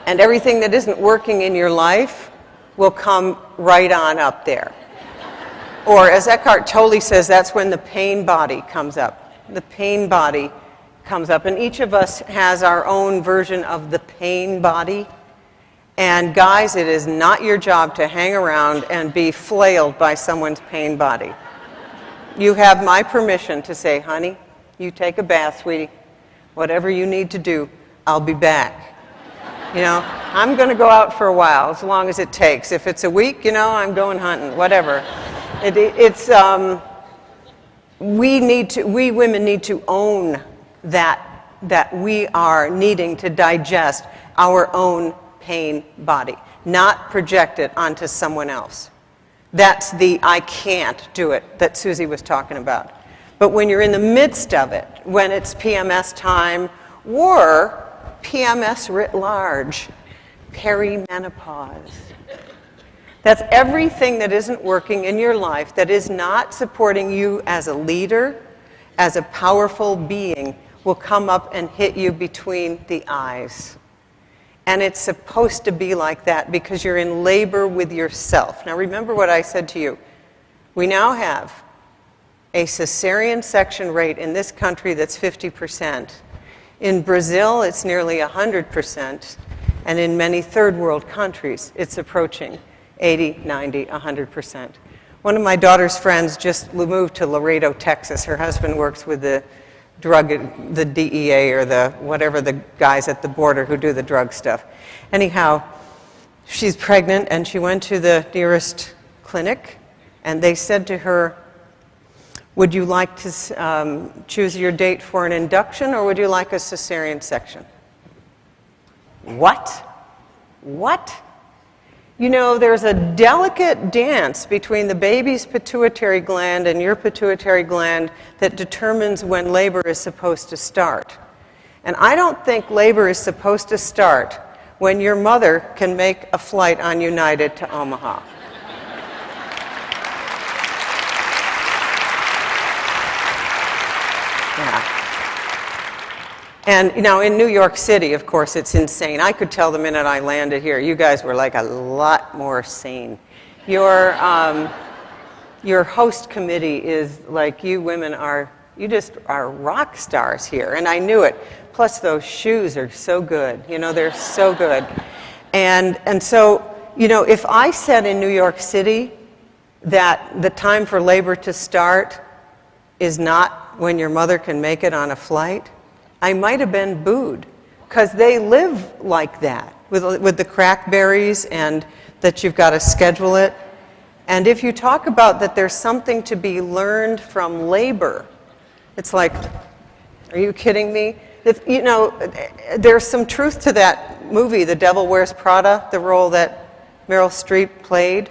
And everything that isn't working in your life will come right on up there. Or as Eckhart Tolle says, that's when the pain body comes up. The pain body comes up. And each of us has our own version of the pain body. And guys, it is not your job to hang around and be flailed by someone's pain body. You have my permission to say, honey, you take a bath, sweetie. Whatever you need to do, I'll be back. You know, I'm going to go out for a while, as long as it takes. If it's a week, you know, I'm going hunting, whatever. We women need to own that we are needing to digest our own pain body, not project it onto someone else. That's the I can't do it that Susie was talking about. But when you're in the midst of it, when it's PMS time or PMS writ large, perimenopause, that's everything that isn't working in your life, that is not supporting you as a leader, as a powerful being, will come up and hit you between the eyes. And it's supposed to be like that because you're in labor with yourself. Now remember what I said to you. We now have a cesarean section rate in this country that's 50%. In Brazil, it's nearly 100%. And in many third world countries, it's approaching 80, 90, 100%. One of my daughter's friends just moved to Laredo, Texas. Her husband works with the DEA or whatever the guys at the border who do the drug stuff. Anyhow, she's pregnant and she went to the nearest clinic and they said to her, would you like to choose your date for an induction or would you like a cesarean section? What? What? You know, there's a delicate dance between the baby's pituitary gland and your pituitary gland that determines when labor is supposed to start. And I don't think labor is supposed to start when your mother can make a flight on United to Omaha. Yeah. And, you know, in New York City, of course, it's insane. I could tell the minute I landed here, you guys were like a lot more sane. Your host committee is like, you women are, you just are rock stars here. And I knew it. Plus, those shoes are so good. You know, they're so good. And so, you know, if I said in New York City that the time for labor to start is not when your mother can make it on a flight, I might have been booed, because they live like that, with the crackberries and that you've got to schedule it. And if you talk about that there's something to be learned from labor, it's like, are you kidding me? You know, there's some truth to that movie, The Devil Wears Prada, the role that Meryl Streep played.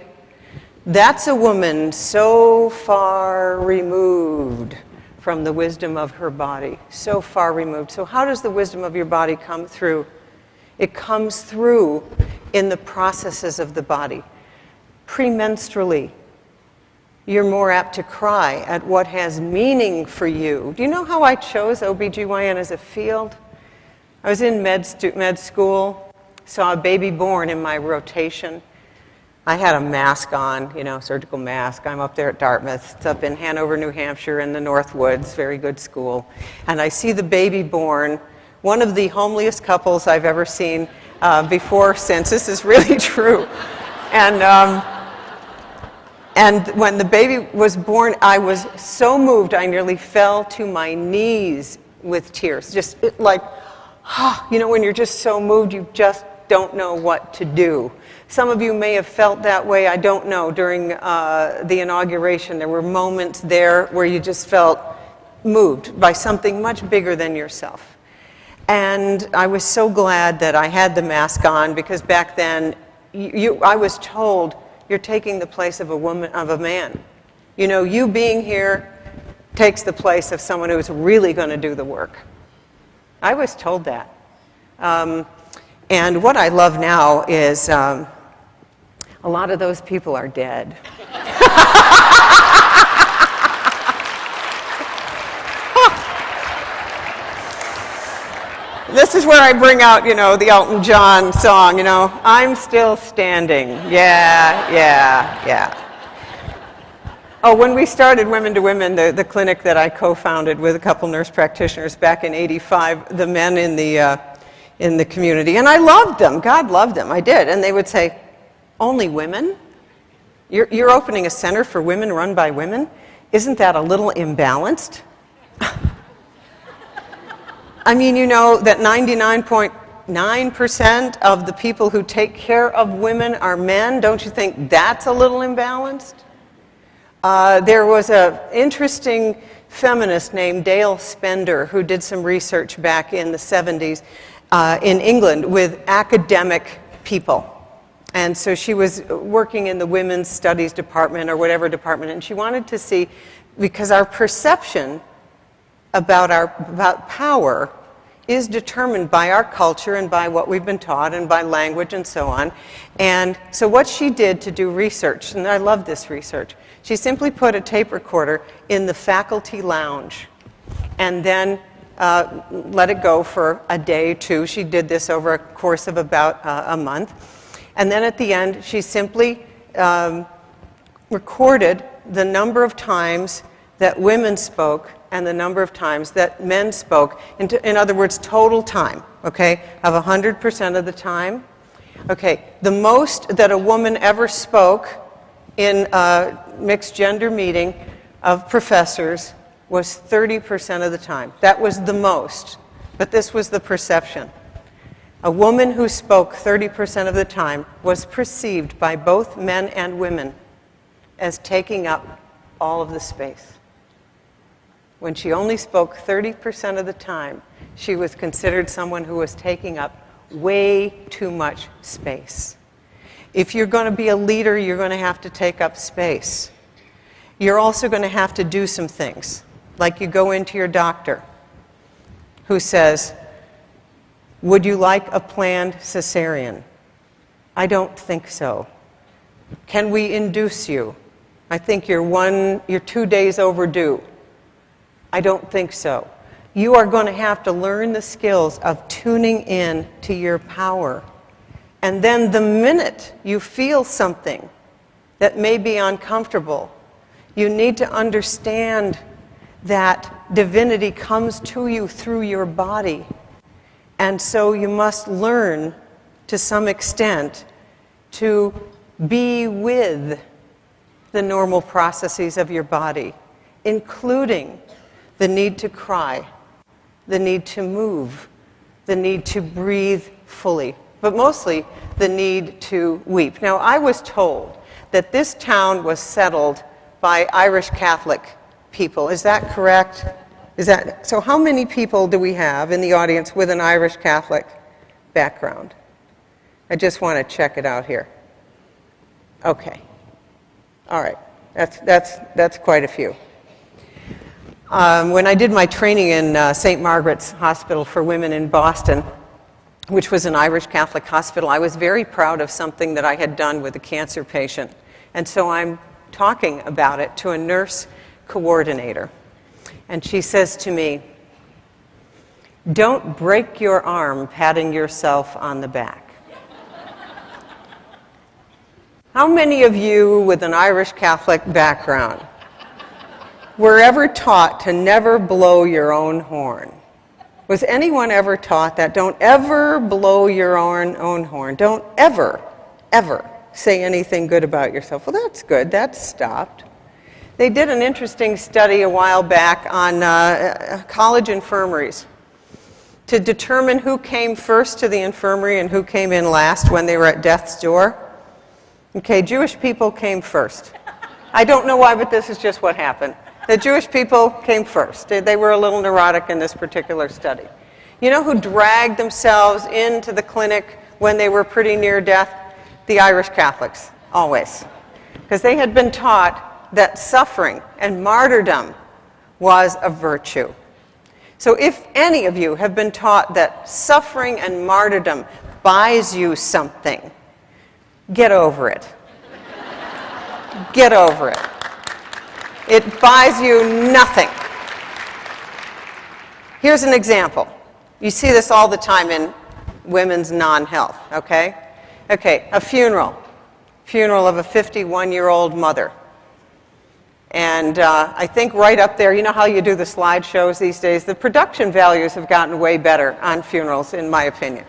That's a woman so far removed from the wisdom of her body, so far removed. So how does the wisdom of your body come through? It comes through in the processes of the body. Premenstrually, you're more apt to cry at what has meaning for you. Do you know how I chose OBGYN as a field? I was in med school, saw a baby born in my rotation. I had a mask on, you know, surgical mask. I'm up there at Dartmouth. It's up in Hanover, New Hampshire in the North Woods, very good school. And I see the baby born, one of the homeliest couples I've ever seen before or since. This is really true. And when the baby was born, I was so moved, I nearly fell to my knees with tears. Just like, you know, when you're just so moved, you just don't know what to do. Some of you may have felt that way, I don't know, during the inauguration. There were moments there where you just felt moved by something much bigger than yourself. And I was so glad that I had the mask on, because back then I was told, you're taking the place of a man. You know, you being here takes the place of someone who's really going to do the work. I was told that. And what I love now is a lot of those people are dead. This is where I bring out, the Elton John song, I'm still standing. Yeah, yeah, yeah. Oh, when we started Women to Women, the clinic that I co-founded with a couple nurse practitioners back in '85, the men in the community, and I loved them. God loved them. I did. And they would say, only women? You're opening a center for women run by women? Isn't that a little imbalanced? I mean, you know that 99.9% of the people who take care of women are men. Don't you think that's a little imbalanced? There was an interesting feminist named Dale Spender who did some research back in the 70s in England with academic people. And so she was working in the women's studies department or whatever department, and she wanted to see, because our perception about power is determined by our culture and by what we've been taught and by language and so on. And so what she did to do research, and I love this research, she simply put a tape recorder in the faculty lounge and then let it go for a day or two. She did this over a course of about a month. And then at the end, she simply recorded the number of times that women spoke and the number of times that men spoke. In other words, total time, okay, of 100% of the time. Okay, the most that a woman ever spoke in a mixed gender meeting of professors was 30% of the time. That was the most, but this was the perception. A woman who spoke 30% of the time was perceived by both men and women as taking up all of the space. When she only spoke 30% of the time, she was considered someone who was taking up way too much space. If you're going to be a leader, you're going to have to take up space. You're also going to have to do some things, like you go into your doctor who says, would you like a planned cesarean? I don't think so. Can we induce you? I think you're 2 days overdue. I don't think so. You are going to have to learn the skills of tuning in to your power. And then the minute you feel something that may be uncomfortable, you need to understand that divinity comes to you through your body. And so you must learn, to some extent, to be with the normal processes of your body, including the need to cry, the need to move, the need to breathe fully, but mostly the need to weep. Now, I was told that this town was settled by Irish Catholic people. Is that correct? So how many people do we have in the audience with an Irish Catholic background? I just want to check it out here. Okay. All right. That's quite a few. When I did my training in St. Margaret's Hospital for Women in Boston, which was an Irish Catholic hospital, I was very proud of something that I had done with a cancer patient. And so I'm talking about it to a nurse coordinator. And she says to me, don't break your arm patting yourself on the back. How many of you with an Irish Catholic background were ever taught to never blow your own horn? Was anyone ever taught that? Don't ever blow your own horn. Don't ever say anything good about yourself. Well, that's good. That's stopped. They did an interesting study a while back on college infirmaries to determine who came first to the infirmary and who came in last when they were at death's door. Okay, Jewish people came first. I don't know why, but this is just what happened. The Jewish people came first. They were a little neurotic in this particular study. You know who dragged themselves into the clinic when they were pretty near death? The Irish Catholics, always. Because they had been taught that suffering and martyrdom was a virtue. So if any of you have been taught that suffering and martyrdom buys you something, get over it. Get over it. It buys you nothing. Here's an example. You see this all the time in women's non-health, okay? Okay, a funeral. Funeral of a 51-year-old mother. And I think right up there, you know how you do the slideshows these days? The production values have gotten way better on funerals, in my opinion.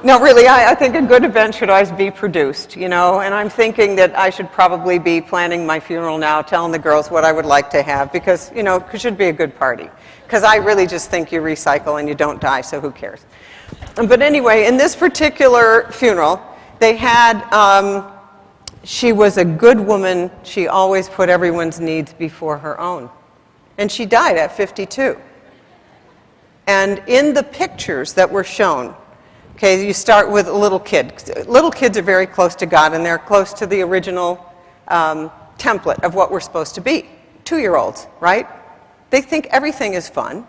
No, really, I think a good event should always be produced, you know, and I'm thinking that I should probably be planning my funeral now, telling the girls what I would like to have, because, you know, it should be a good party. Because I really just think you recycle and you don't die, so who cares? But anyway, in this particular funeral, they had, she was a good woman. She always put everyone's needs before her own. And she died at 52. And in the pictures that were shown, okay, you start with a little kid. Little kids are very close to God, and they're close to the original template of what we're supposed to be. 2-year-olds, right? They think everything is fun,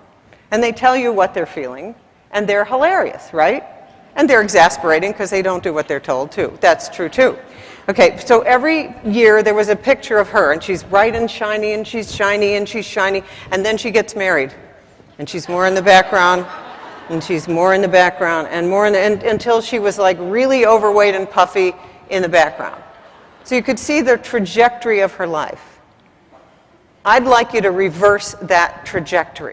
and they tell you what they're feeling, and they're hilarious, right? And they're exasperating because they don't do what they're told, too. That's true, too. Okay, so every year there was a picture of her, and she's bright and shiny, and she's shiny, and she's shiny, and then she gets married, and she's more in the background, and she's more in the background, and more in the, until she was like really overweight and puffy in the background. So you could see the trajectory of her life. I'd like you to reverse that trajectory.